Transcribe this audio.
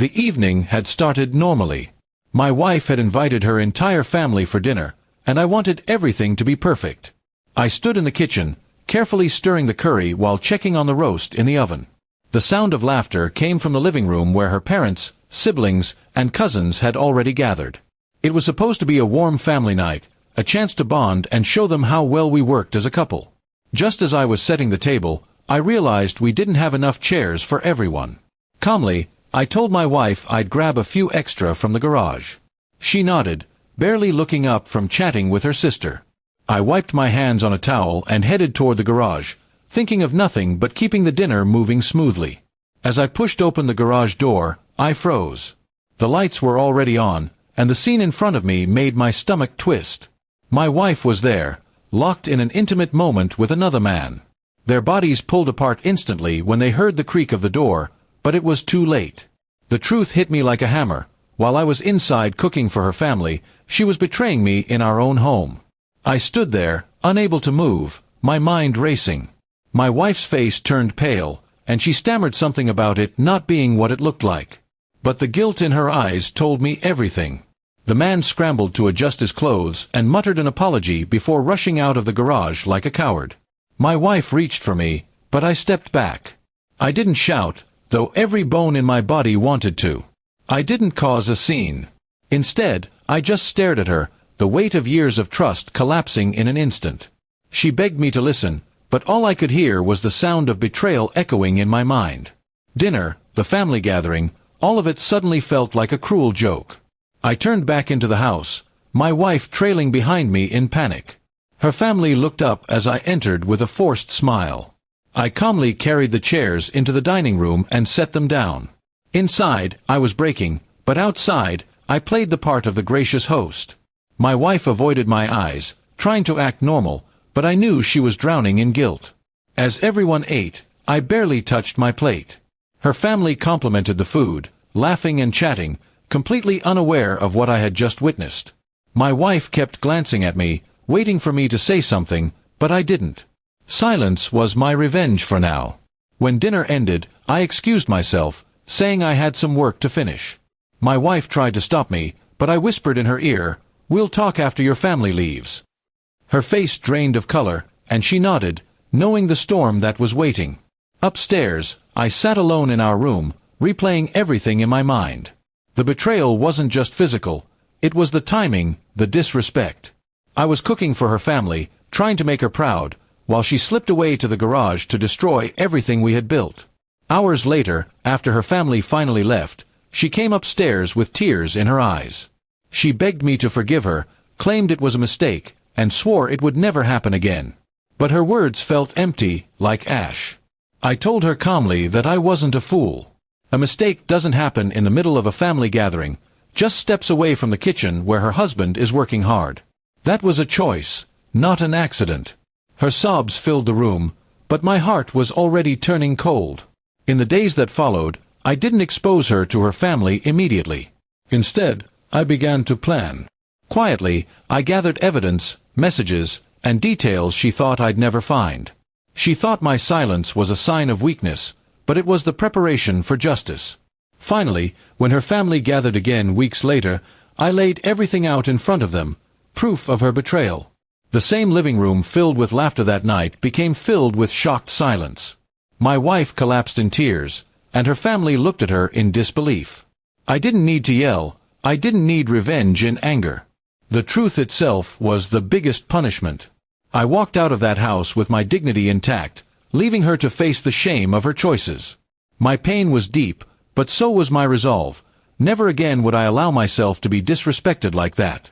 The evening had started normally. My wife had invited her entire family for dinner, and I wanted everything to be perfect. I stood in the kitchen, carefully stirring the curry while checking on the roast in the oven. The sound of laughter came from the living room where her parents, siblings, and cousins had already gathered. It was supposed to be a warm family night, a chance to bond and show them how well we worked as a couple. Just as I was setting the table, I realized we didn't have enough chairs for everyone. Calmly, I told my wife I'd grab a few extra from the garage. She nodded, barely looking up from chatting with her sister. I wiped my hands on a towel and headed toward the garage, thinking of nothing but keeping the dinner moving smoothly. As I pushed open the garage door, I froze. The lights were already on, and the scene in front of me made my stomach twist. My wife was there, locked in an intimate moment with another man. Their bodies pulled apart instantly when they heard the creak of the door, but it was too late. The truth hit me like a hammer. While I was inside cooking for her family, she was betraying me in our own home. I stood there, unable to move, my mind racing. My wife's face turned pale, and she stammered something about it not being what it looked like. But the guilt in her eyes told me everything. The man scrambled to adjust his clothes and muttered an apology before rushing out of the garage like a coward. My wife reached for me, but I stepped back. I didn't shout, though every bone in my body wanted to. I didn't cause a scene. Instead, I just stared at her, the weight of years of trust collapsing in an instant. She begged me to listen, but all I could hear was the sound of betrayal echoing in my mind. Dinner, the family gathering, all of it suddenly felt like a cruel joke. I turned back into the house, my wife trailing behind me in panic. Her family looked up as I entered with a forced smile. I calmly carried the chairs into the dining room and set them down. Inside, I was breaking, but outside, I played the part of the gracious host. My wife avoided my eyes, trying to act normal, but I knew she was drowning in guilt. As everyone ate, I barely touched my plate. Her family complimented the food, laughing and chatting, completely unaware of what I had just witnessed. My wife kept glancing at me, waiting for me to say something, but I didn't. Silence was my revenge for now. When dinner ended, I excused myself, saying I had some work to finish. My wife tried to stop me, but I whispered in her ear, "We'll talk after your family leaves." Her face drained of color, and she nodded, knowing the storm that was waiting. Upstairs, I sat alone in our room, replaying everything in my mind. The betrayal wasn't just physical, it was the timing, the disrespect. I was cooking for her family, trying to make her proud, while she slipped away to the garage to destroy everything we had built. Hours later, after her family finally left, she came upstairs with tears in her eyes. She begged me to forgive her, claimed it was a mistake, and swore it would never happen again. But her words felt empty, like ash. I told her calmly that I wasn't a fool. A mistake doesn't happen in the middle of a family gathering, just steps away from the kitchen where her husband is working hard. That was a choice, not an accident. Her sobs filled the room, but my heart was already turning cold. In the days that followed, I didn't expose her to her family immediately. Instead, I began to plan. Quietly, I gathered evidence, messages, and details she thought I'd never find. She thought my silence was a sign of weakness, but it was the preparation for justice. Finally, when her family gathered again weeks later, I laid everything out in front of them, proof of her betrayal. The same living room filled with laughter that night became filled with shocked silence. My wife collapsed in tears, and her family looked at her in disbelief. I didn't need to yell, I didn't need revenge in anger. The truth itself was the biggest punishment. I walked out of that house with my dignity intact, leaving her to face the shame of her choices. My pain was deep, but so was my resolve. Never again would I allow myself to be disrespected like that.